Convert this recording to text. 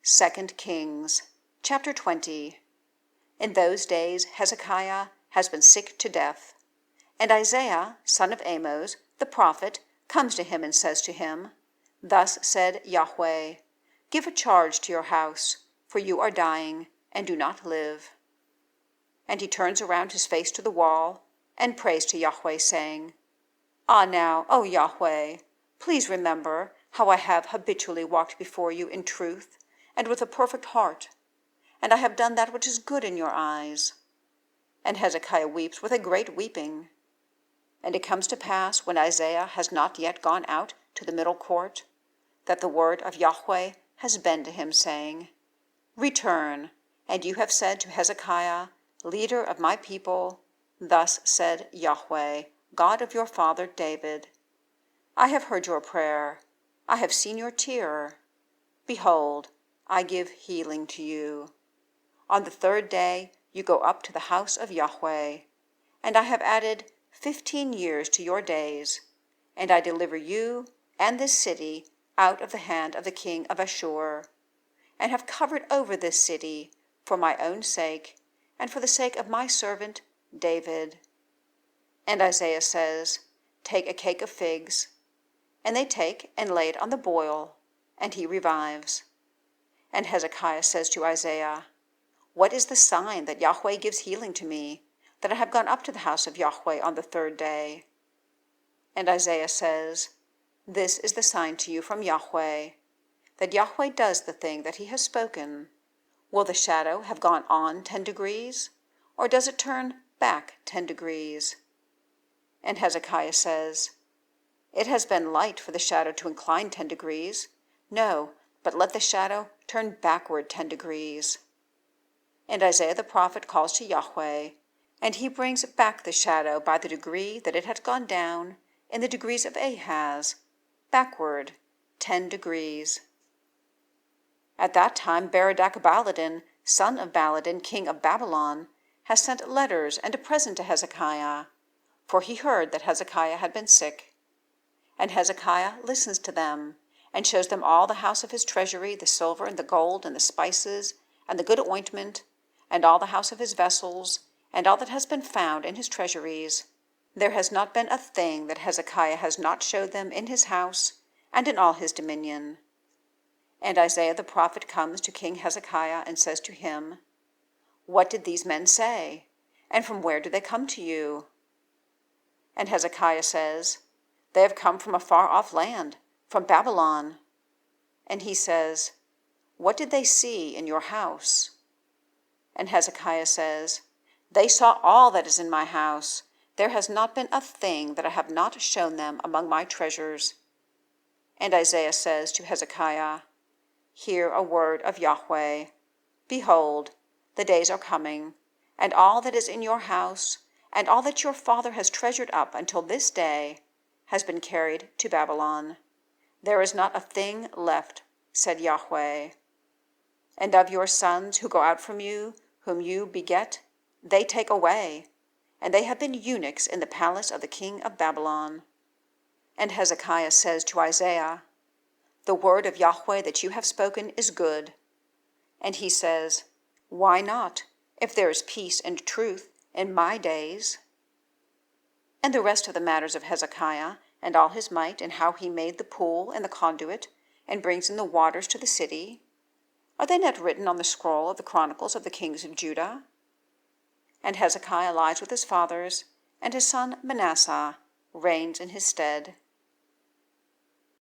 2 Kings, chapter 20. In those days Hezekiah has been sick to death. And Isaiah, son of Amoz, the prophet, comes to him and says to him, Thus said Yahweh, Give a charge to your house, for you are dying, and do not live. And he turns around his face to the wall, and prays to Yahweh, saying, Ah now, O Yahweh, please remember how I have habitually walked before you in truth, and with a perfect heart, and I have done that which is good in your eyes. And Hezekiah weeps with a great weeping. And it comes to pass, when Isaiah has not yet gone out to the middle court, that the word of Yahweh has been to him, saying, Return, and you have said to Hezekiah, leader of my people, Thus said Yahweh, God of your father David, I have heard your prayer, I have seen your tear. Behold, I give healing to you. On the third day you go up to the house of Yahweh, and I have added 15 years to your days, and I deliver you and this city out of the hand of the king of Asshur, and have covered over this city for my own sake, and for the sake of my servant David. And Isaiah says, Take a cake of figs. And they take and lay it on the boil, and he revives. And Hezekiah says to Isaiah, What is the sign that Yahweh gives healing to me, that I have gone up to the house of Yahweh on the third day? And Isaiah says, This is the sign to you from Yahweh, that Yahweh does the thing that he has spoken. Will the shadow have gone on 10 degrees, or does it turn back 10 degrees? And Hezekiah says, It has been light for the shadow to incline 10 degrees. No, but let the shadow turn backward 10 degrees. And Isaiah the prophet calls to Yahweh, and he brings back the shadow by the degree that it had gone down in the degrees of Ahaz, backward 10 degrees. At that time Berodach-Baladan, son of Baladan, king of Babylon, has sent letters and a present to Hezekiah, for he heard that Hezekiah had been sick. And Hezekiah listens to them, and shows them all the house of his treasury, the silver and the gold and the spices and the good ointment, and all the house of his vessels, and all that has been found in his treasuries. There has not been a thing that Hezekiah has not showed them in his house and in all his dominion. And Isaiah the prophet comes to King Hezekiah and says to him, What did these men say, and from where do they come to you? And Hezekiah says, They have come from a far-off land, from Babylon. And he says, What did they see in your house? And Hezekiah says, They saw all that is in my house. There has not been a thing that I have not shown them among my treasures. And Isaiah says to Hezekiah, Hear a word of Yahweh. Behold, the days are coming, and all that is in your house, and all that your father has treasured up until this day, has been carried to Babylon. There is not a thing left, said Yahweh. And of your sons who go out from you, whom you beget, they take away, and they have been eunuchs in the palace of the king of Babylon. And Hezekiah says to Isaiah, The word of Yahweh that you have spoken is good. And he says, Why not, if there is peace and truth in my days? And the rest of the matters of Hezekiah, and all his might, and how he made the pool and the conduit, and brings in the waters to the city, are they not written on the scroll of the Chronicles of the kings of Judah? And Hezekiah lies with his fathers, and his son Manasseh reigns in his stead.